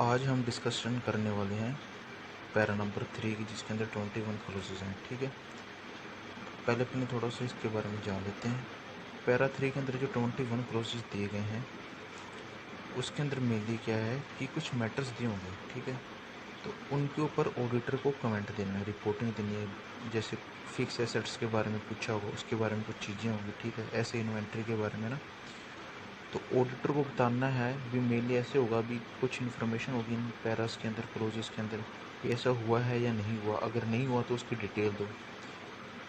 आज हम डिस्कशन करने वाले हैं पैरा नंबर 3 की, जिसके अंदर 21 क्लोजेज हैं। ठीक है, पहले अपने थोड़ा सा इसके बारे में जान लेते हैं। पैरा 3 के अंदर जो 21 क्लोजेज दिए गए हैं, उसके अंदर मेनली क्या है कि कुछ मैटर्स दिए होंगे। ठीक है, तो उनके ऊपर ऑडिटर को कमेंट देना है, रिपोर्टिंग देनी है। जैसे फिक्स एसेट्स के बारे में पूछा होगा, उसके बारे में कुछ चीज़ें होंगी। ठीक है, ऐसे इन्वेंट्री के बारे में ना, तो ऑडिटर को बताना है भी। मेनली ऐसे होगा भी, कुछ इन्फॉर्मेशन होगी इन पैरास के अंदर, क्लोजेस के अंदर, कि ऐसा हुआ है या नहीं हुआ। अगर नहीं हुआ तो उसकी डिटेल दो।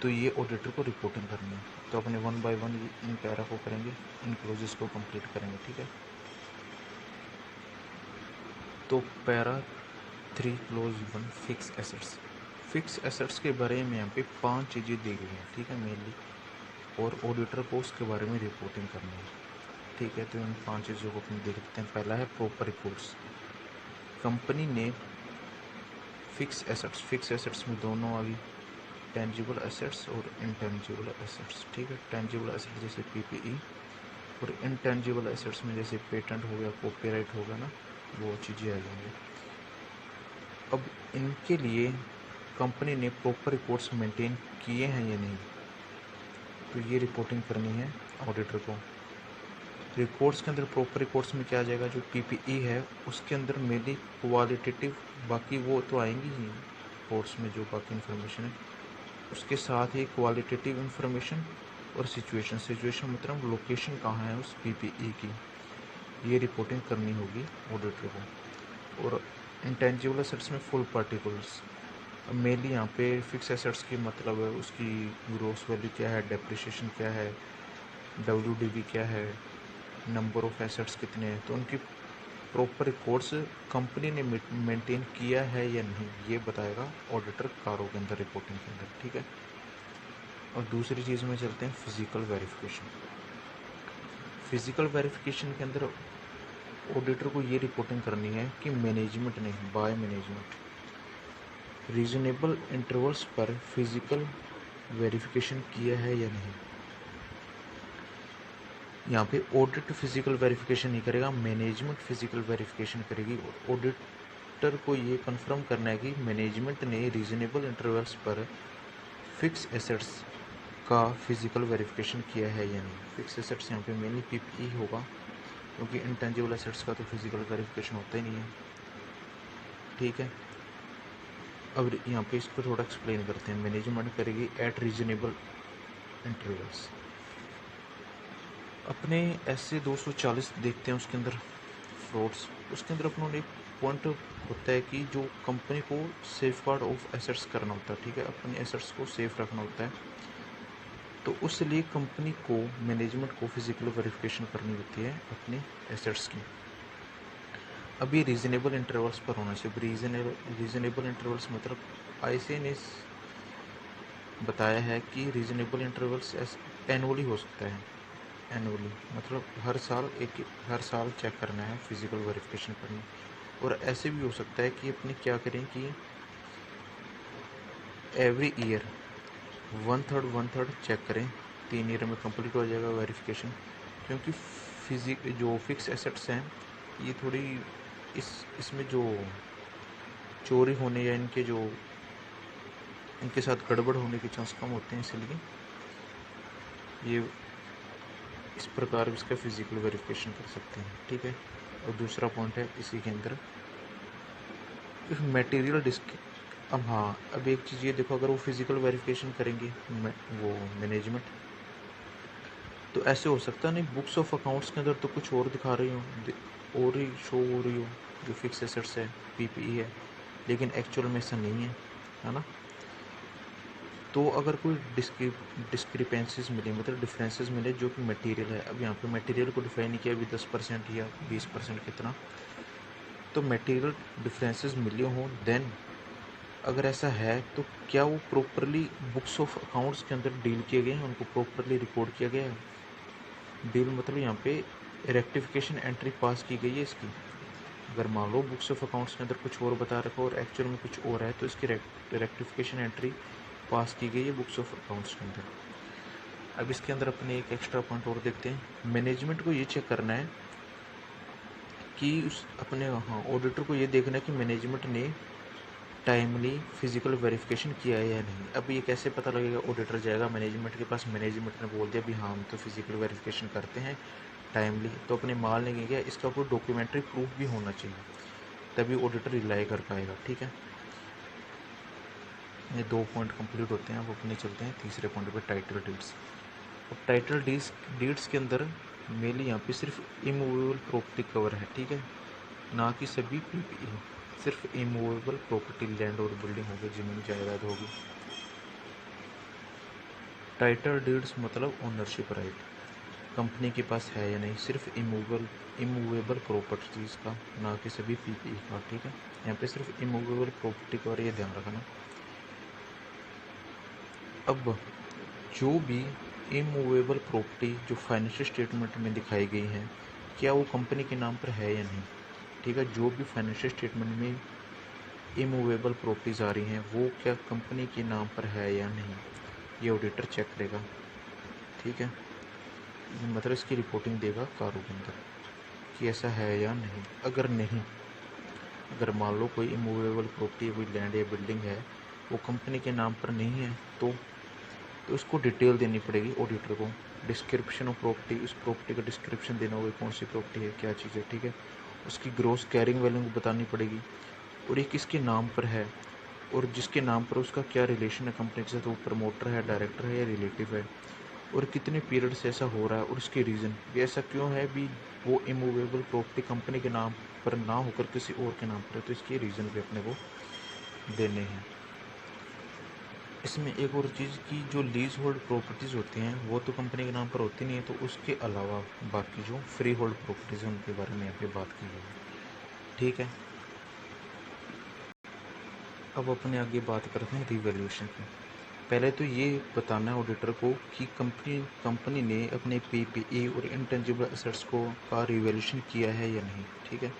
तो ये ऑडिटर को रिपोर्टिंग करनी है। तो अपने 1 बाय 1 इन पैरा को करेंगे, इन क्लोजेस को कंप्लीट करेंगे। ठीक है, तो para 3 close 1 fix assets. Fix assets के बारे में यहाँ पे 5 चीज़ें दी गई हैं। ठीक है, मेनली, और ऑडिटर को उसके बारे में रिपोर्टिंग करनी है। ठीक है, तो इन 5 चीज़ों को अपन देख लेते हैं। पहला है प्रॉपर रिकॉर्ड्स। कंपनी ने फिक्स एसेट्स में दोनों आ गई, टेंजिबल एसेट्स और इनटेंजिबल एसेट्स। ठीक है, टेंजिबल एसेट्स जैसे पीपीई, और इनटेंजिबल एसेट्स में जैसे पेटेंट हो गया, कॉपीराइट हो गया ना, वो चीज़ें आ जाएंगी। अब इनके लिए कंपनी ने प्रॉपर रिकॉर्ड्स मेंटेन किए हैं या नहीं, तो ये रिपोर्टिंग करनी है ऑडिटर को। रिकॉर्ड्स के अंदर प्रॉपर रिकॉर्ड्स में क्या आ जाएगा, जो पीपीई है उसके अंदर मेनली क्वालिटेटिव, बाकी वो तो आएंगी ही रिकॉर्ड्स में, जो बाकी इन्फॉर्मेशन है उसके साथ ही क्वालिटेटिव इन्फॉर्मेशन और सिचुएशन मतलब लोकेशन कहाँ है उस पीपीई की, ये रिपोर्टिंग करनी होगी ऑडिटर को। और इंटेंजिबल एसेट्स में फुल पार्टिकुलर्स। अब मेनली यहाँ पे फिक्स एसेट्स की मतलब है उसकी ग्रोस वैल्यू क्या है, डेप्रिसिएशन क्या है, डब्ल्यूडीवी क्या है, नंबर ऑफ एसेट्स कितने हैं, तो उनकी प्रॉपर रिकॉर्ड्स कंपनी ने मेंटेन किया है या नहीं, ये बताएगा ऑडिटर कारों के अंदर, रिपोर्टिंग के अंदर। ठीक है, और दूसरी चीज़ में चलते हैं फिजिकल वेरिफिकेशन। फिजिकल वेरिफिकेशन के अंदर ऑडिटर को ये रिपोर्टिंग करनी है कि मैनेजमेंट ने, बाय मैनेजमेंट, रीजनेबल इंटरवल्स पर फिजिकल वेरिफिकेशन किया है या नहीं। यहाँ पे ऑडिट फिजिकल वेरिफिकेशन नहीं करेगा, मैनेजमेंट फिजिकल वेरिफिकेशन करेगी। ऑडिटर को ये कंफर्म करना है कि मैनेजमेंट ने रीजनेबल इंटरवल्स पर फिक्स एसेट्स का फिजिकल वेरिफिकेशन किया है या नहीं। फिक्स एसेट्स यहाँ पे मेनली पीपीई होगा, क्योंकि इंटेंजिबल एसेट्स का तो फिजिकल वेरिफिकेशन होता ही नहीं है। ठीक है, अब यहाँ पे इसको थोड़ा एक्सप्लेन करते हैं। मैनेजमेंट करेगी एट रीजनेबल इंटरवल्स। अपने ऐसे 240 देखते हैं उसके अंदर फ्रॉड्स। उसके अंदर अपनों ने एक पॉइंट होता है कि जो कंपनी को सेफ गार्ड ऑफ एसेट्स करना होता है। ठीक है, अपने एसेट्स को सेफ रखना होता है, तो उस लिए कंपनी को, मैनेजमेंट को फिजिकल वेरिफिकेशन करनी होती है अपने एसेट्स की। अभी रीजनेबल इंटरवल्स पर होना चाहिए। रीजनेबल इंटरवल्स मतलब आईसीए ने बताया है कि रीजनेबल इंटरवल्स एनुअली हो सकता है। एनुअली मतलब हर साल चेक करना है, फिजिकल वेरिफिकेशन करनी। और ऐसे भी हो सकता है कि अपने क्या करें कि every year one third check करें, 3 ईयर में कंप्लीट हो जाएगा वेरिफिकेशन। क्योंकि जो फिक्स एसेट्स हैं, ये थोड़ी इसमें जो चोरी होने या इनके साथ गड़बड़ होने के चांस कम होते हैं, इसलिए ये इस प्रकार इसका फिजिकल वेरिफिकेशन कर सकते हैं। ठीक है, और दूसरा पॉइंट है इसी के अंदर मटेरियल डिस्क। अब हाँ, अब एक चीज़ ये देखो, अगर वो फिजिकल वेरिफिकेशन करेंगे वो मैनेजमेंट, तो ऐसे हो सकता है नहीं बुक्स ऑफ अकाउंट्स के अंदर तो कुछ और दिखा रही हो, और ही शो हो रही हो जो फिक्स एसेट्स है, पीपीई है, लेकिन एक्चुअल में ऐसा नहीं है ना। तो अगर कोई डिस्क्रिपेंसीज मिले, मतलब डिफरेंसेस मिले जो कि मटेरियल है, अब यहाँ पे मटेरियल को डिफाइन नहीं किया अभी 10% या 20% कितना, तो मटेरियल डिफरेंसेस मिले हों, देन अगर ऐसा है तो क्या वो प्रॉपरली बुक्स ऑफ अकाउंट्स के अंदर डील किए गए हैं, उनको प्रॉपरली रिकॉर्ड किया गया है। डील मतलब यहाँ पे रेक्टिफिकेशन एंट्री पास की गई है इसकी। अगर मान लो बुक्स ऑफ अकाउंट्स के अंदर कुछ और बता रखा और एक्चुअल में कुछ और है, तो इसकी रेक्टिफिकेशन एंट्री पास की गई है बुक्स ऑफ अकाउंट्स के अंदर। अब इसके अंदर अपने एक एक्स्ट्रा पॉइंट और देखते हैं। मैनेजमेंट को ये चेक करना है कि उस अपने ऑडिटर को ये देखना है कि मैनेजमेंट ने टाइमली फिजिकल वेरिफिकेशन किया है या नहीं। अब ये कैसे पता लगेगा? ऑडिटर जाएगा मैनेजमेंट के पास, मैनेजमेंट ने बोल दिया भी हाँ हम तो फिजिकल वेरिफिकेशन करते हैं टाइमली, तो अपने माल नहीं गया, इसका कोई डॉक्यूमेंट्री प्रूफ भी होना चाहिए, तभी ऑडिटर रिलाई कर पाएगा। ठीक है, ये 2 पॉइंट कंप्लीट होते हैं। अब अपने चलते हैं तीसरे पॉइंट पे, टाइटल डीड्स। अब टाइटल डीड्स के अंदर मेनली यहाँ पे सिर्फ इमूवेबल प्रॉपर्टी कवर है, ठीक है, ना कि सभी पीपीई। सिर्फ इमूवेबल प्रॉपर्टी, लैंड और बिल्डिंग होगी, जमीन जायदाद होगी। टाइटल डीड्स मतलब ओनरशिप राइट, कंपनी के पास है या नहीं, सिर्फ इमूवेबल प्रॉपर्टीज का, ना कि सभी पीपीई का। ठीक है, यहाँ पे सिर्फ इमूवेबल प्रॉपर्टी का, और ये ध्यान रखना। अब जो भी इमूवेबल प्रॉपर्टी जो फाइनेंशियल स्टेटमेंट में दिखाई गई है, क्या वो कंपनी के नाम पर है या नहीं। ठीक है, जो भी फाइनेंशियल स्टेटमेंट में इमूवेबल प्रॉपर्टीज आ रही हैं वो क्या कंपनी के नाम पर है या नहीं, ये ऑडिटर चेक करेगा। ठीक है, मतलब इसकी रिपोर्टिंग देगा कारों के अंदर कि ऐसा है या नहीं। अगर नहीं, अगर मान लो कोई इमूवेबल प्रॉपर्टी, कोई लैंड या बिल्डिंग है, वो कंपनी के नाम पर नहीं है, तो उसको डिटेल देनी पड़ेगी ऑडिटर को। डिस्क्रिप्शन ऑफ प्रॉपर्टी, उस प्रॉपर्टी का डिस्क्रिप्शन देना होगा, कौन सी प्रॉपर्टी है, क्या चीज़ है। ठीक है, उसकी ग्रॉस कैरिंग वैल्यू बतानी पड़ेगी, और ये किसके नाम पर है, और जिसके नाम पर उसका क्या रिलेशन है कंपनी के साथ, वो प्रमोटर है, डायरेक्टर है या रिलेटिव है, और कितने पीरियड से ऐसा हो रहा है, और इसके रीज़न भी ऐसा क्यों है भी वो इमूवेबल प्रॉपर्टी कंपनी के नाम पर ना होकर किसी और के नाम पर है, तो इसके रीज़न भी अपने को देने हैं। इसमें एक और चीज़ की जो लीज होल्ड प्रॉपर्टीज़ होती हैं वो तो कंपनी के नाम पर होती नहीं है, तो उसके अलावा बाकी जो फ्री होल्ड प्रॉपर्टीज़ हैं उनके बारे में यहाँ पे बात की गई है। ठीक है, अब अपने आगे बात करते हैं रिवैल्यूएशन की। पहले तो ये बताना है ऑडिटर को कि कंपनी ने अपने पीपीई और इंटेंजिबल एसेट्स को का रिवैल्यूएशन किया है या नहीं। ठीक है,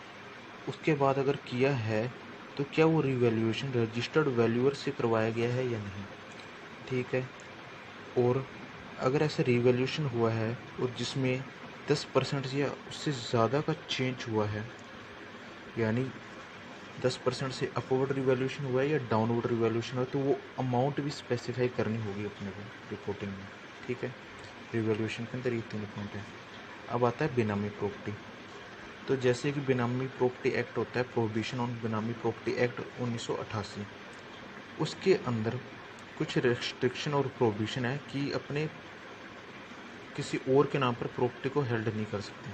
उसके बाद अगर किया है तो क्या वो रिवैल्यूएशन रजिस्टर्ड वैल्यूअर से करवाया गया है या नहीं। ठीक है, और अगर ऐसा रिवैल्यूएशन हुआ है और जिसमें 10% या उससे ज़्यादा का चेंज हुआ है, यानी 10% से अपवर्ड रिवैल्यूएशन हुआ है या डाउनवर्ड रिवैल्यूएशन हुआ है, तो वो अमाउंट भी स्पेसिफाई करनी होगी अपने को रिपोर्टिंग में। ठीक है, रिवैल्यूएशन के अंदर ये 3 पॉइंट है। अब आता है बेनामी प्रॉपर्टी। तो जैसे कि बेनामी प्रॉपर्टी एक्ट होता है, प्रोहिबिशन ऑन बेनामी प्रॉपर्टी एक्ट 1988, उसके अंदर कुछ रेस्ट्रिक्शन और प्रोहिबिशन है कि अपने किसी और के नाम पर प्रॉपर्टी को हेल्ड नहीं कर सकते।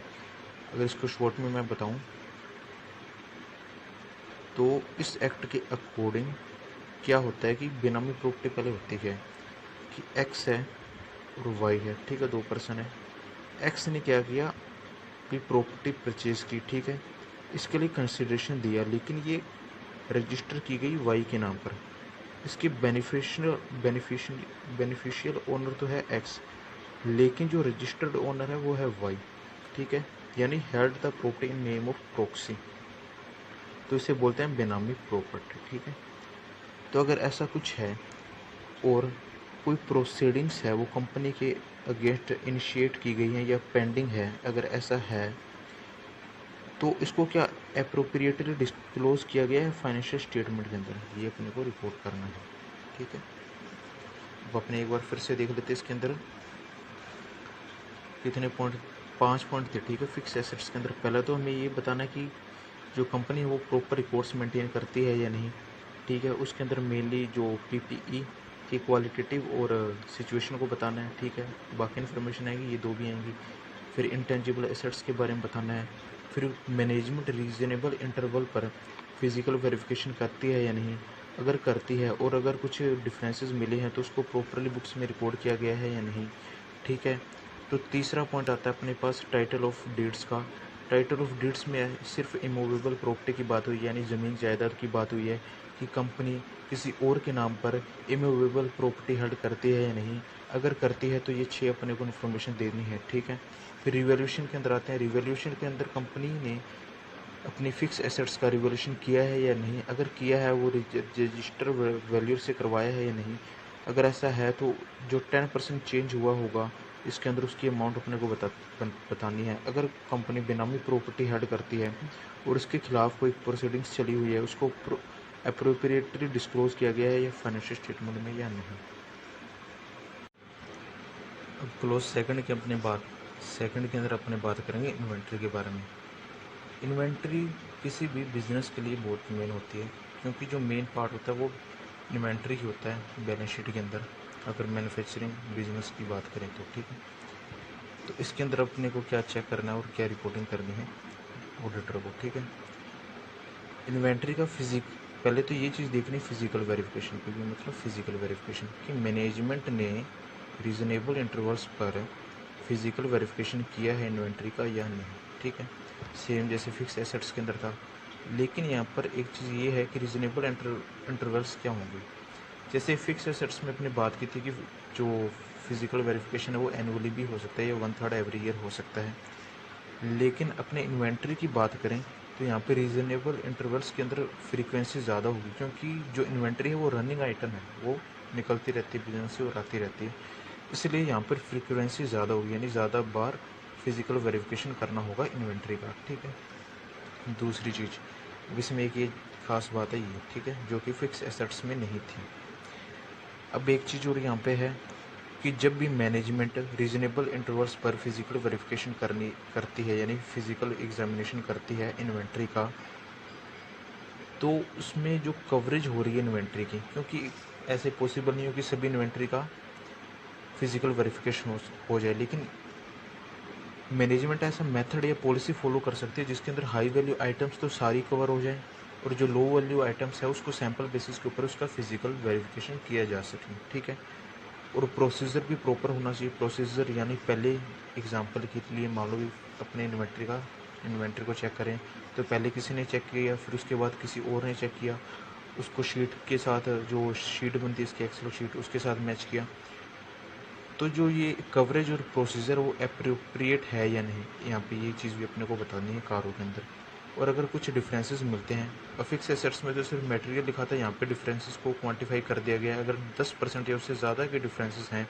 अगर इसको शॉर्ट में मैं बताऊं तो इस एक्ट के अकॉर्डिंग क्या होता है कि बेनामी प्रॉपर्टी पहले होती है कि एक्स है और वाई है। ठीक है, 2 पर्सन है। एक्स ने क्या किया कि प्रॉपर्टी परचेज की, ठीक है, इसके लिए कंसिडरेशन दिया, लेकिन ये रजिस्टर की गई वाई के नाम पर। इसके बेनिफिशियल ओनर तो है एक्स, लेकिन जो रजिस्टर्ड ओनर है वो है वाई। ठीक है, यानी held the property in name of proxy, तो इसे बोलते हैं बेनामी प्रॉपर्टी। ठीक है, तो अगर ऐसा कुछ है और कोई प्रोसीडिंग्स है वो कंपनी के अगेंस्ट इनिशिएट की गई है या पेंडिंग है, अगर ऐसा है तो इसको क्या एप्रोप्रिएटली डिस्क्लोज किया गया है फाइनेंशियल स्टेटमेंट के अंदर, ये अपने को रिपोर्ट करना है। ठीक है, अब अपने एक बार फिर से देख लेते हैं इसके अंदर कितने पॉइंट, 5 पॉइंट थे। ठीक है, फिक्स एसेट्स के अंदर पहला तो हमें ये बताना है कि जो कंपनी है वो प्रॉपर रिकॉर्ड्स मेंटेन करती है या नहीं। ठीक है, उसके अंदर मेनली जो पीपीई की क्वालिटेटिव और सिचुएशन को बताना है। ठीक है, बाकी इन्फॉर्मेशन आएगी, ये 2 भी आएंगी। फिर इंटेंजिबल एसेट्स के बारे में बताना है। फिर मैनेजमेंट रीजनेबल इंटरवल पर फिजिकल वेरिफिकेशन करती है या नहीं, अगर करती है और अगर कुछ डिफरेंसेस मिले हैं तो उसको प्रॉपरली बुक्स में रिकॉर्ड किया गया है या नहीं। ठीक है, तो तीसरा पॉइंट आता है अपने पास टाइटल ऑफ डीड्स का। टाइटल ऑफ डीड्स में सिर्फ इमूवेबल प्रॉपर्टी की बात हुई, यानी ज़मीन जायदाद की बात हुई है कि कंपनी किसी और के नाम पर इमूवेबल प्रॉपर्टी हेल्ड करती है या नहीं। अगर करती है तो ये 6 अपने को इन्फॉर्मेशन देनी है। ठीक है, फिर रिवैल्यूएशन के अंदर आते हैं। रिवैल्यूएशन के अंदर कंपनी ने अपनी फिक्स एसेट्स का रिवैल्यूएशन किया है या नहीं, अगर किया है वो रजिस्टर वैल्यूअर से करवाया है या नहीं। अगर ऐसा है तो जो 10% चेंज हुआ होगा इसके अंदर उसकी अमाउंट अपने को बतानी है। अगर कंपनी बेनामी प्रॉपर्टी हेड करती है और इसके खिलाफ कोई प्रोसीडिंग्स चली हुई है, उसको अप्रोप्रिएटली डिस्क्लोज किया गया है या फाइनेंशियल स्टेटमेंट में या नहीं। अब क्लोज सेकंड के अंदर अपने बात करेंगे इन्वेंट्री के बारे में। इन्वेंट्री किसी भी बिजनेस के लिए बहुत मेन होती है, क्योंकि जो मेन पार्ट होता है वो इन्वेंट्री ही होता है बैलेंस शीट के अंदर, अगर मैन्युफैक्चरिंग बिजनेस की बात करें तो। ठीक है, तो इसके अंदर अपने को क्या चेक करना है और क्या रिपोर्टिंग करनी है ऑडिटर को। ठीक है, इन्वेंट्री का पहले तो ये चीज़ देखनी फिजिकल वेरिफिकेशन की भी, मतलब फिजिकल वेरिफिकेशन कि मैनेजमेंट ने रीजनेबल इंटरवल्स पर फिजिकल वेरिफिकेशन किया है इन्वेंट्री का या नहीं। ठीक है, सेम जैसे फिक्स एसेट्स के अंदर था, लेकिन यहाँ पर एक चीज़ ये है कि रीजनेबल इंटरवल्स क्या होंगे। जैसे फिक्स एसेट्स में अपने बात की थी कि जो फिजिकल वेरिफिकेशन है वो एनुअली भी हो सकता है या 1/3 एवरी ईयर हो सकता है, लेकिन अपने इन्वेंट्री की बात करें तो यहाँ पे रीजनेबल इंटरवल्स के अंदर फ्रीक्वेंसी ज़्यादा होगी, क्योंकि जो इन्वेंट्री है वो रनिंग आइटम है, वो निकलती रहती है बिजनेस से और आती रहती है, इसलिए यहाँ पर फ्रीक्वेंसी ज़्यादा होगी, यानी ज़्यादा बार फिजिकल वेरिफिकेशन करना होगा इन्वेंट्री का। ठीक है, दूसरी चीज़ इसमें एक ये खास बात है ये, ठीक है, जो कि फिक्स एसेट्स में नहीं थी। अब एक चीज़ और यहाँ पे है कि जब भी मैनेजमेंट रीजनेबल इंटरवल्स पर फिजिकल वेरिफिकेशन करती है, यानी फिजिकल एग्जामिनेशन करती है इन्वेंट्री का, तो उसमें जो कवरेज हो रही है इन्वेंट्री की, क्योंकि ऐसे पॉसिबल नहीं हो कि सभी इन्वेंट्री का फिजिकल वेरिफिकेशन हो जाए, लेकिन मैनेजमेंट ऐसा मेथड या पॉलिसी फॉलो कर सकती है जिसके अंदर हाई वैल्यू आइटम्स तो सारी कवर हो जाए और जो लो वैल्यू आइटम्स है उसको सैम्पल बेसिस के ऊपर उसका फिजिकल वेरिफिकेशन किया जा सके। ठीक है, और प्रोसीजर भी प्रॉपर होना चाहिए। प्रोसीजर यानी पहले एग्जांपल के लिए मान लो अपने इन्वेंट्री को चेक करें, तो पहले किसी ने चेक किया, फिर उसके बाद किसी और ने चेक किया, उसको शीट के साथ जो शीट बनती है इसकी एक्सेल शीट उसके साथ मैच किया, तो जो ये कवरेज और प्रोसीजर वो अप्रोप्रिएट है या नहीं, यहाँ पे ये चीज़ भी अपने को बतानी है कारों के अंदर। और अगर कुछ डिफरेंसेस मिलते हैं, और फिक्स एसेट्स में तो सिर्फ मटेरियल लिखा था, यहाँ पे डिफरेंसेस को क्वांटिफाई कर दिया गया है। अगर 10% या उससे ज़्यादा के डिफरेंसेस हैं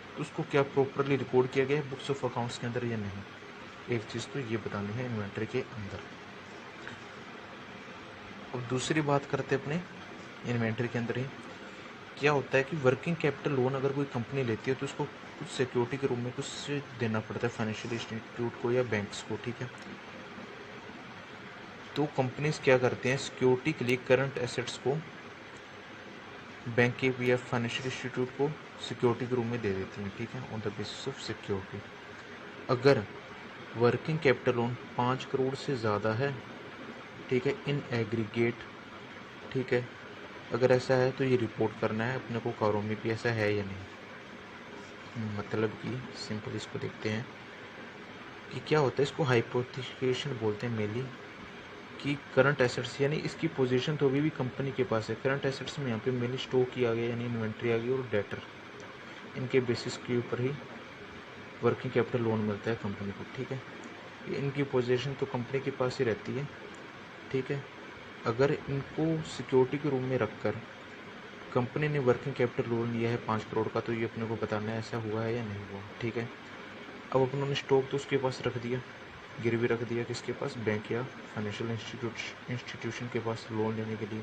तो उसको क्या प्रॉपरली रिकॉर्ड किया गया है बुक्स ऑफ अकाउंट्स के अंदर या नहीं, एक चीज़ तो ये बतानी है इन्वेंट्री के अंदर। अब दूसरी बात करते हैं अपने इन्वेंट्री के अंदर ही क्या होता है कि वर्किंग कैपिटल लोन अगर कोई कंपनी लेती है तो उसको कुछ सिक्योरिटी के रूप में कुछ देना पड़ता है फाइनेंशियल इंस्टीट्यूट को या बैंक्स को। ठीक है, तो कंपनीज क्या करते हैं सिक्योरिटी के लिए करंट एसेट्स को बैंक के या फाइनेंशियल इंस्टीट्यूट को सिक्योरिटी के रूप में दे देती हैं। ठीक है, on the basis of security. अगर वर्किंग कैपिटल लोन 5 करोड़ से ज़्यादा है, ठीक है, इन एग्रीगेट, ठीक है, अगर ऐसा है तो ये रिपोर्ट करना है अपने को कारों में भी ऐसा है या नहीं। मतलब कि सिंपल इसको देखते हैं कि क्या होता है, इसको हाइपोथेकेशन बोलते हैं मेनली, कि करंट एसेट्स यानी इसकी पोजीशन तो अभी भी कंपनी के पास है। करंट एसेट्स में यहाँ पे मेनली स्टॉक किया गया यानी इन्वेंट्री आ गई और डेटर, इनके बेसिस के ऊपर ही वर्किंग कैपिटल लोन मिलता है कंपनी को। ठीक है, इनकी पोजीशन तो कंपनी के पास ही रहती है। ठीक है, अगर इनको सिक्योरिटी के रूम में रखकर कंपनी ने वर्किंग कैपिटल लोन लिया है 5 करोड़ का, तो ये अपने को बताना है ऐसा हुआ है या नहीं हुआ। ठीक है, अब अपनों ने स्टॉक तो उसके पास रख दिया, गिरवी रख दिया किसके पास, बैंक या फाइनेंशियल इंस्टीट्यूशन के पास लोन लेने के लिए।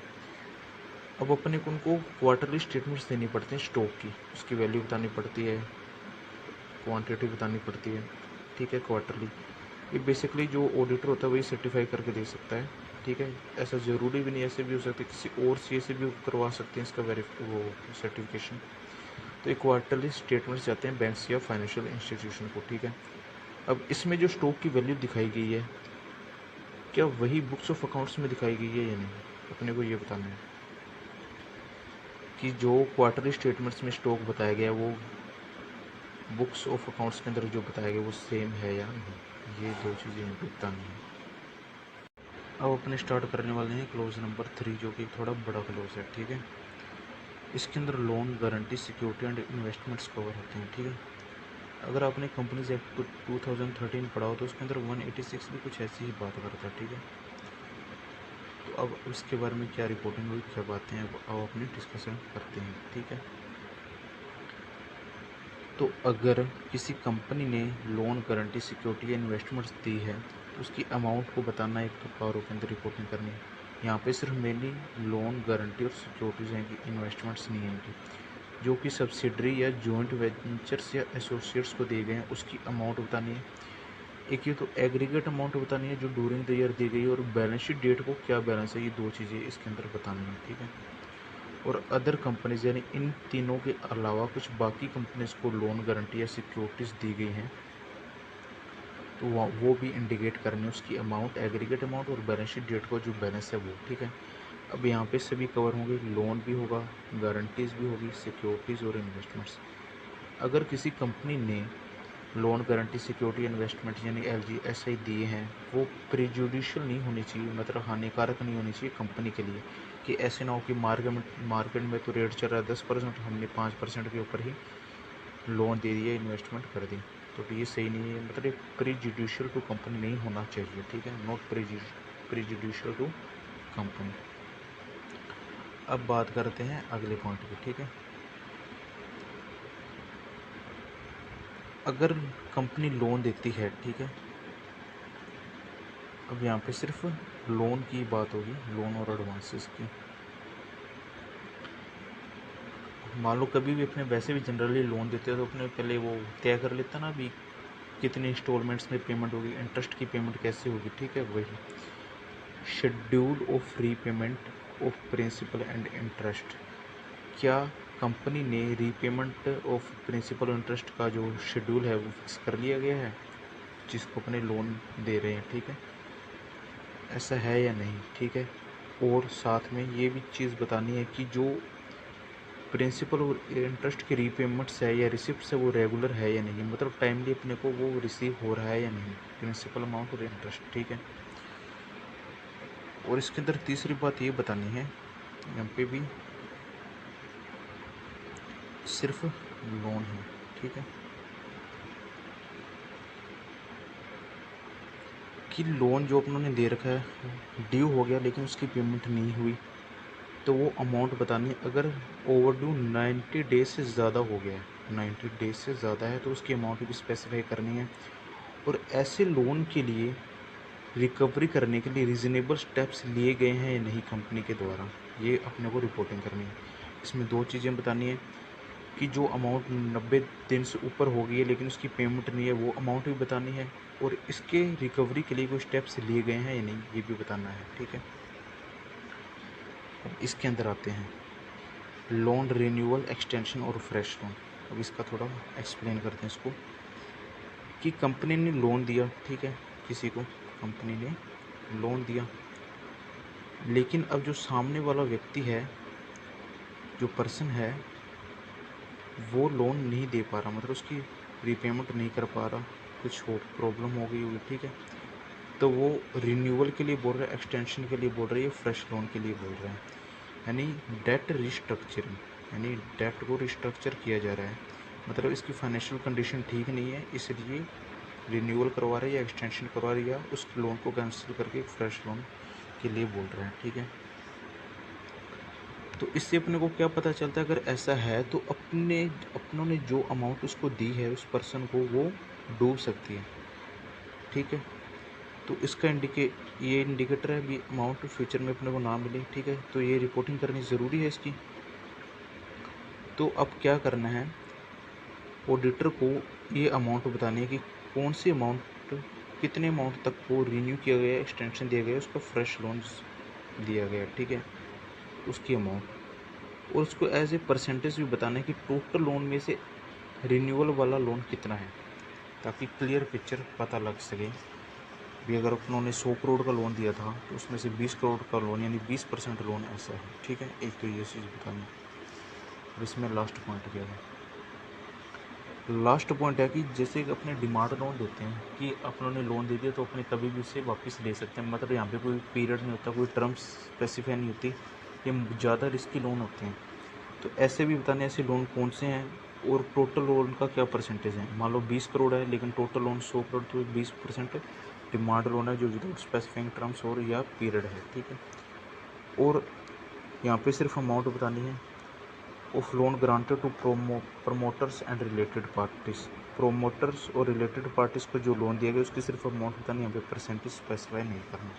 अब अपने को उनको क्वार्टरली स्टेटमेंट्स देनी पड़ती हैं स्टॉक की, उसकी वैल्यू बतानी पड़ती है, क्वांटिटी बतानी पड़ती है। ठीक है, क्वार्टरली ये बेसिकली जो ऑडिटर होता है वही सर्टिफाई करके दे सकता है। ठीक है, ऐसा ज़रूरी भी नहीं, ऐसे भी हो सकता है किसी और चीज़ से भी करवा सकते हैं इसका वो सर्टिफिकेशन। तो ये क्वार्टरली स्टेटमेंट्स जाते हैं बैंक्स या फाइनेंशियल इंस्टीट्यूशन को। ठीक है, अब इसमें जो स्टॉक की वैल्यू दिखाई गई है क्या वही बुक्स ऑफ अकाउंट्स में दिखाई गई है या नहीं, अपने को ये बताना है कि जो क्वार्टरली स्टेटमेंट्स में स्टॉक बताया गया है वो बुक्स ऑफ अकाउंट्स के अंदर जो बताया गया वो सेम है या नहीं। ये दो चीज़ें यहाँ पे बतानी है। अब अपने स्टार्ट करने वाले हैं क्लोज नंबर 3, जो कि थोड़ा बड़ा क्लोज है। ठीक है, इसके अंदर loan, guarantee, security and investments cover होते हैं। ठीक है, अगर आपने कंपनीज एक्ट 2013 पढ़ा हो तो उसके अंदर 186 भी कुछ ऐसी ही बात करता है। ठीक है, तो अब उसके बारे में क्या रिपोर्टिंग हुई, क्या बातें हैं, अब अपने डिस्कशन करते हैं। ठीक है, तो तो अगर किसी कंपनी ने लोन, गारंटी, सिक्योरिटी या इन्वेस्टमेंट्स दी है तो उसकी अमाउंट को बताना एक तो पावर के अंदर रिपोर्टिंग करनी है। यहाँ पे सिर्फ मेनली लोन, गारंटी और सिक्योरिटीज़ आएंगी, इन्वेस्टमेंट्स नहीं आएंगी। जो कि सब्सिडरी या जॉइंट वेंचर्स या एसोसिएट्स को दिए गए हैं उसकी अमाउंट बतानी है। एक ये तो एग्रीगेट अमाउंट बतानी है जो ड्यूरिंग द ईयर दी गई, और बैलेंस शीट डेट को क्या बैलेंस है, ये दो चीज़ें इसके अंदर बतानी है, ठीक है। और अदर कंपनीज यानी इन तीनों के अलावा कुछ बाकी कंपनीज को लोन, गारंटी या सिक्योरिटीज़ दी गई हैं तो वो भी इंडिकेट करनी है, उसकी अमाउंट, एग्रीगेट अमाउंट और बैलेंस शीट डेट को जो बैलेंस है वो, ठीक है। अब यहाँ पे सभी कवर होंगे, लोन भी होगा, गारंटीज़ भी होगी, सिक्योरिटीज़ और इन्वेस्टमेंट्स। अगर किसी कंपनी ने लोन, गारंटी, सिक्योरिटी, इन्वेस्टमेंट यानी LG, SI दिए हैं वो प्रिजुडिशियल नहीं होनी चाहिए, मतलब हानिकारक नहीं होनी चाहिए कंपनी के लिए, कि ऐसे ना हो कि मार्केट में तो रेट चल रहा है 10%, हमने 5% के ऊपर ही लोन दे दिया, इन्वेस्टमेंट कर दी, तो ये सही नहीं है। मतलब प्रिजुडिशियल टू कंपनी नहीं होना चाहिए, ठीक है, नॉट प्रिजुडिशियल टू कंपनी। अब बात करते हैं अगले पॉइंट की, ठीक है। अगर कंपनी लोन देती है, ठीक है, अब यहाँ पे सिर्फ लोन की बात होगी, लोन और एडवांसेस की। मान लो कभी भी अपने वैसे भी जनरली लोन देते हैं तो अपने पहले वो तय कर लेता ना भी कितने इंस्टॉलमेंट्स में पेमेंट होगी, इंटरेस्ट की पेमेंट कैसे होगी, ठीक है। वही schedule of repayment of principal and interest. क्या कंपनी ने रीपेमेंट ऑफ प्रिंसिपल और इंटरेस्ट का जो शेड्यूल है वो फिक्स कर लिया गया है जिसको अपने लोन दे रहे हैं, ठीक है, ऐसा है या नहीं, ठीक है। और साथ में ये भी चीज़ बतानी है कि जो प्रिंसिपल और इंटरेस्ट की रीपेमेंट्स है या रिसिप्ट्स है वो रेगुलर है या नहीं, मतलब टाइमली अपने को वो रिसीव हो रहा है या नहीं, प्रिंसिपल अमाउंट और इंटरेस्ट, ठीक है। और इसके अंदर तीसरी बात ये बतानी है, यहाँ पे भी सिर्फ लोन है, ठीक है, कि लोन जो अपनों ने दे रखा है ड्यू हो गया लेकिन उसकी पेमेंट नहीं हुई तो वो अमाउंट बतानी है। अगर ओवरड्यू 90 डेज से ज़्यादा हो गया है, 90 डेज से ज़्यादा है तो उसकी अमाउंट भी स्पेसिफाई करनी है। और ऐसे लोन के लिए रिकवरी करने के लिए रीज़नेबल स्टेप्स लिए गए हैं या नहीं कंपनी के द्वारा, ये अपने को रिपोर्टिंग करनी है। इसमें दो चीज़ें बतानी है कि जो अमाउंट 90 दिन से ऊपर हो गई है लेकिन उसकी पेमेंट नहीं है वो अमाउंट भी बतानी है, और इसके रिकवरी के लिए कोई स्टेप्स लिए गए हैं या नहीं ये भी बताना है, ठीक है। अब इसके अंदर आते हैं लोन रिन्यूअल, एक्सटेंशन और फ्रेश लोन। अब इसका थोड़ा एक्सप्लेन करते हैं इसको, कि कंपनी ने लोन दिया, ठीक है, किसी को कंपनी ने लोन दिया लेकिन अब जो सामने वाला व्यक्ति है, जो पर्सन है, वो लोन नहीं दे पा रहा, मतलब उसकी रीपेमेंट नहीं कर पा रहा, कुछ हो प्रॉब्लम हो गई होगी, ठीक है, तो वो रिन्यूअल के लिए बोल रहा है, एक्सटेंशन के लिए बोल रहा है, फ्रेश लोन के लिए बोल रहा है, यानी डेट रिस्ट्रक्चरिंग, यानी डेट को रिस्ट्रक्चर किया जा रहा है, मतलब इसकी फाइनेंशियल कंडीशन ठीक नहीं है इसलिए रिन्यूअल करवा रहा है या एक्सटेंशन करवा रहा है या उस लोन को कैंसिल करके फ्रेश लोन के लिए बोल रहा है, ठीक है। तो इससे अपने को क्या पता चलता है, अगर ऐसा है तो अपनों ने जो अमाउंट उसको दी है उस पर्सन को वो डूब सकती है, ठीक है। तो इसका ये इंडिकेटर है भी अमाउंट फ्यूचर में अपने को ना मिले, ठीक है, तो ये रिपोर्टिंग करनी ज़रूरी है इसकी। तो अब क्या करना है, ऑडिटर को ये अमाउंट बतानी है कि कौन सी अमाउंट, कितने अमाउंट तक को रिन्यू किया गया, एक्सटेंशन दिया गया, उसका फ्रेश लोन दिया गया, ठीक है, उसकी अमाउंट, और उसको एज ए परसेंटेज भी बताना है कि टोटल लोन में से रिन्यूअल वाला लोन कितना है, ताकि क्लियर पिक्चर पता लग सके भी। अगर उन्होंने 100 करोड़ का लोन दिया था तो उसमें से 20 करोड़ का लोन यानी 20% लोन ऐसा है, ठीक है। एक तो ये चीज़ बतानी, और इसमें लास्ट पॉइंट क्या है, लास्ट पॉइंट है कि जैसे अपने डिमांड लोन देते हैं कि अपनों ने लोन दे दिया तो अपने कभी भी उसे वापस ले सकते हैं, मतलब यहाँ पे कोई पीरियड नहीं होता, कोई टर्म्स स्पेसिफाई नहीं होती, ये ज़्यादा रिस्की लोन होते हैं। तो ऐसे भी बताने ऐसे लोन कौन से हैं और टोटल लोन का क्या परसेंटेज है। मान लो 20 करोड़ है लेकिन टोटल लोन 100 करोड़, तो 20% डिमांड लोन है जो विदाउट स्पेसिफाइंग टर्म्स और या पीरियड है, ठीक है। और यहाँ पे सिर्फ अमाउंट बतानी है, of loan granted to promoters and related parties. Promoters और रिलेटेड पार्टीज को जो लोन दिया गया उसकी सिर्फ अमाउंट बतानी, यहाँ पे परसेंटेज स्पेसिफाई नहीं करना।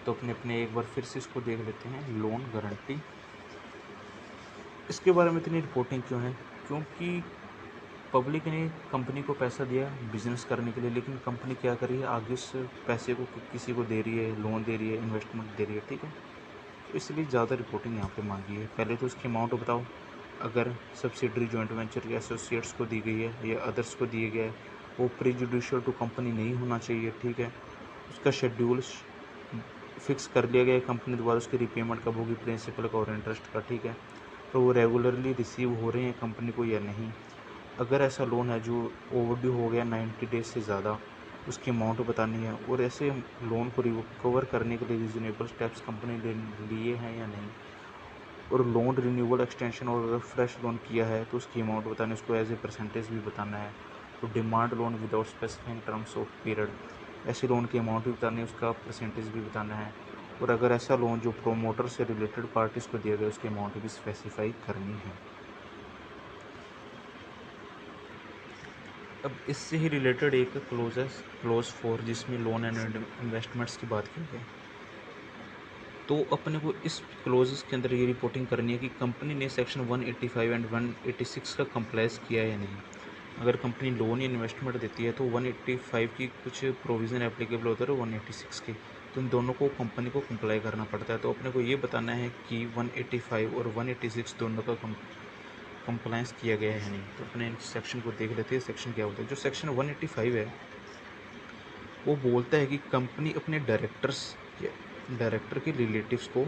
तो अपने एक बार फिर से इसको देख लेते हैं, लोन गारंटी। इसके बारे में इतनी रिपोर्टिंग क्यों है? क्योंकि पब्लिक ने कंपनी को पैसा दिया बिजनेस करने के लिए, लेकिन कंपनी क्या कर रही है, आगे उस पैसे को किसी को दे रही है, लोन दे रही है, इन्वेस्टमेंट दे रही है, ठीक है। तो इसलिए ज़्यादा रिपोर्टिंग यहाँ पे मांगी है। पहले तो उसकी अमाउंट बताओ, अगर सब्सिडरी जॉइंट वेंचर या एसोसिएट्स को दी गई है या अदर्स को दिए गया है, वो प्रीजुडिशियल टू कंपनी नहीं होना चाहिए, ठीक है। उसका शेड्यूल फिक्स कर लिया गया है कंपनी द्वारा, उसकी रिपेमेंट कब होगी, प्रिंसिपल का और इंटरेस्ट का, ठीक है। तो वो रेगुलरली रिसीव हो रहे हैं कंपनी को या नहीं। अगर ऐसा लोन है जो ओवरड्यू हो गया 90 डेज से ज़्यादा, उसकी अमाउंट बतानी है। और ऐसे लोन को रिकवर करने के लिए रीजनेबल स्टेप्स कंपनी ने लिए हैं या नहीं। और लोन रिन्यूअल एक्सटेंशन और अगर फ्रेश लोन किया है तो उसकी अमाउंट बतानी, उसको एज ए परसेंटेज भी बताना है। तो demand loan without specifying terms of period, ऐसे लोन की अमाउंट भी बतानी है, उसका परसेंटेज भी बताना है। और अगर ऐसा लोन जो प्रोमोटर से रिलेटेड पार्टीज़ को दिया गया उसकी अमाउंट भी स्पेसिफाई करनी है। अब इससे ही रिलेटेड एक क्लोज है, क्लोज 4, जिसमें लोन एंड इन्वेस्टमेंट्स की बात की गई। तो अपने को इस क्लोजेस के अंदर ये रिपोर्टिंग करनी है कि कंपनी ने सेक्शन 185 एंड 186 का कंप्लाइज किया है या नहीं। अगर कंपनी लोन या इन्वेस्टमेंट देती है तो 185 की कुछ प्रोविज़न एप्लीकेबल होता है और 186 की, तो इन दोनों को कंपनी को कंप्लाई करना पड़ता है। तो अपने को ये बताना है कि 185 और 186 दोनों का कंप्लाइंस किया गया है नहीं। तो अपने सेक्शन को देख लेते हैं, सेक्शन क्या होता है। जो सेक्शन 185 है वो बोलता है कि कंपनी अपने डायरेक्टर के रिलेटिव्स को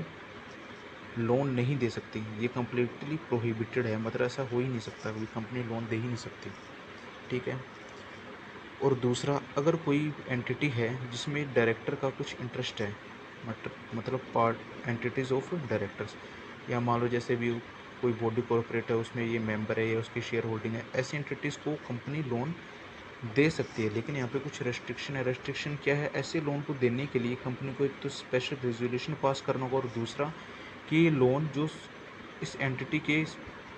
लोन नहीं दे सकती। ये कम्प्लीटली प्रोहिबिटेड है, मतलब ऐसा हो ही नहीं सकता, कोई कंपनी लोन दे ही नहीं सकती, ठीक है। और दूसरा, अगर कोई एंटिटी है जिसमें डायरेक्टर का कुछ इंटरेस्ट है, मतलब पार्ट एंटिटीज़ ऑफ डायरेक्टर्स, या मान लो जैसे भी कोई बॉडी कॉर्पोरेट है उसमें ये मेंबर है या उसकी शेयर होल्डिंग है, ऐसी एंटिटीज़ को कंपनी लोन दे सकती है। लेकिन यहाँ पे कुछ रेस्ट्रिक्शन है। रेस्ट्रिक्शन क्या है? ऐसे लोन को देने के लिए कंपनी को एक तो स्पेशल रेजोल्यूशन पास करना होगा, और दूसरा कि ये लोन जो इस एंटिटी के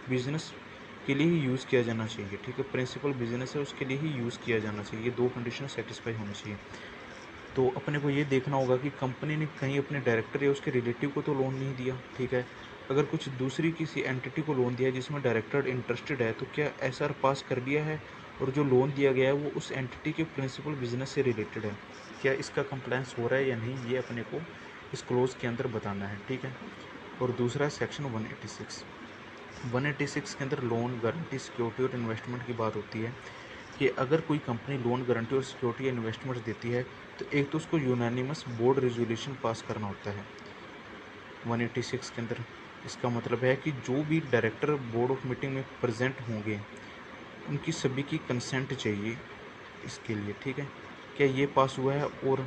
बिजनेस के लिए ही यूज़ किया जाना चाहिए, ठीक है। प्रिंसिपल बिजनेस है उसके लिए ही यूज़ किया जाना चाहिए। ये दो कंडीशन सेटिस्फाई होनी चाहिए। तो अपने को ये देखना होगा कि कंपनी ने कहीं अपने डायरेक्टर या उसके रिलेटिव को तो लोन नहीं दिया, ठीक है। अगर कुछ दूसरी किसी एंटिटी को लोन दिया है जिसमें डायरेक्टर इंटरेस्टेड है, तो क्या एसआर पास कर दिया है, और जो लोन दिया गया है वो उस एंटिटी के प्रिंसिपल बिजनेस से रिलेटेड है, क्या इसका कंप्लायंस हो रहा है या नहीं, ये अपने को इस क्लोज के अंदर बताना है, ठीक है। और दूसरा सेक्शन 186 के अंदर लोन गारंटी, सिक्योरिटी और इन्वेस्टमेंट की बात होती है कि अगर कोई कंपनी लोन गारंटी और सिक्योरिटी या इन्वेस्टमेंट देती है तो एक तो उसको यूनानिमस बोर्ड रेजोल्यूशन पास करना होता है 186 के अंदर। इसका मतलब है कि जो भी डायरेक्टर बोर्ड ऑफ मीटिंग में प्रेजेंट होंगे उनकी सभी की कंसेंट चाहिए इसके लिए, ठीक है। क्या ये पास हुआ है? और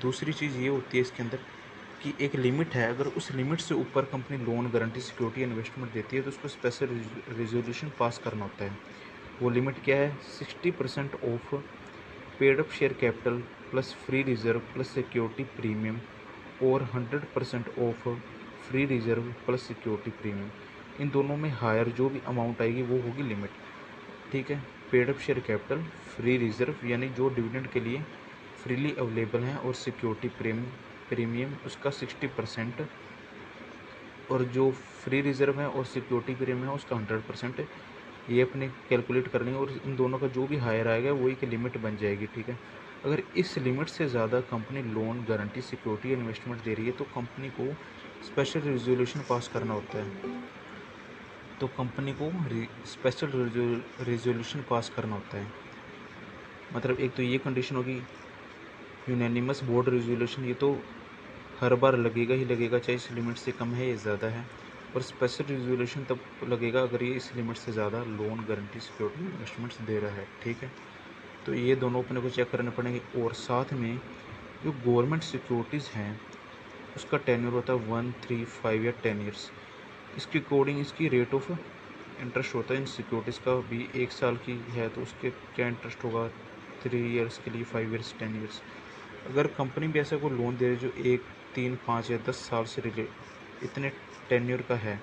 दूसरी चीज़ ये होती है इसके अंदर कि एक लिमिट है, अगर उस लिमिट से ऊपर company loan guarantee, security, investment देती है तो उसको स्पेशल रेजोल्यूशन पास करना होता है। वो लिमिट क्या है? 60% of paid up share capital plus free reserve plus security premium, और 100% of free reserve plus security premium. इन दोनों में हायर जो भी अमाउंट आएगी वो होगी लिमिट, ठीक है। Paid up share capital, free reserve यानी जो डिविडेंड के लिए फ्रीली अवेलेबल हैं, और सिक्योरिटी प्रीमियम उसका 60%, और जो फ्री रिजर्व है और सिक्योरिटी प्रीमियम है उसका 100%। ये अपने कैलकुलेट करनी है, और इन दोनों का जो भी हायर आएगा वही की लिमिट बन जाएगी, ठीक है। अगर इस लिमिट से ज़्यादा company loan guarantee, security, investment दे रही है तो कंपनी को स्पेशल रेजोल्यूशन पास करना होता है। तो कंपनी को स्पेशल रेजोल्यूशन पास करना होता है। मतलब एक तो ये कंडीशन होगी यूनानिमस बोर्ड रेजोल्यूशन, ये तो हर बार लगेगा ही लगेगा, चाहे इस लिमिट से कम है या ज़्यादा है। और स्पेशल रेजोल्यूशन तब लगेगा अगर ये इस लिमिट से ज़्यादा लोन गारंटी, सिक्योरिटी, इन्वेस्टमेंट्स दे रहा है, ठीक है। तो ये दोनों अपने को चेक करने पड़ेंगे। और साथ में जो गवर्नमेंट सिक्योरिटीज़ हैं उसका टेन्योर होता है 1, 3, 5 या 10 ईयर्स। इसके अकॉर्डिंग इसकी रेट ऑफ इंटरेस्ट होता है। इन सिक्योरिटीज़ का भी 1 साल की है तो उसके क्या इंटरेस्ट होगा, 3 ईयर्स के लिए, 5 ईयर्स, 10 ईयर्स। अगर कंपनी भी ऐसा कोई लोन दे रही है जो 1, 3, 5 या 10 साल से इतने टेन्योर का है,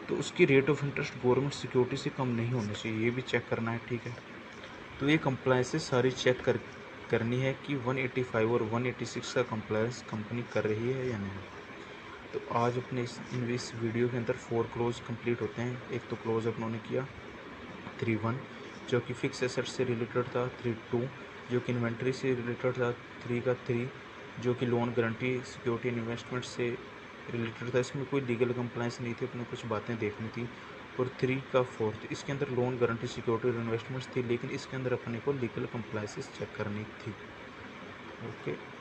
तो उसकी rate of interest government security से कम नहीं होनी चाहिए, ये भी चेक करना है, ठीक है। तो ये कंप्लायंसेस सारी चेक करनी है कि 185 और 186 का कंप्लायंस कंपनी कर रही है या नहीं। तो आज अपने इस वीडियो के अंदर 4 क्लोज कंप्लीट होते हैं। एक तो क्लोज अपनों ने किया 3.1 जो कि फिक्स एसेट से रिलेटेड था, 3.2 जो कि इन्वेंट्री से रिलेटेड था, 3 का 3 जो कि लोन गारंटी सिक्योरिटी इन्वेस्टमेंट से रिलेटेड था। इसमें कोई लीगल कंप्लायंस नहीं थी, अपने कुछ बातें देखनी थी। और 3 का 4 इसके अंदर लोन गारंटी सिक्योरिटी और इन्वेस्टमेंट्स थी, लेकिन इसके अंदर अपने को लीगल कंप्लायंसेस चेक करनी थी। ओके।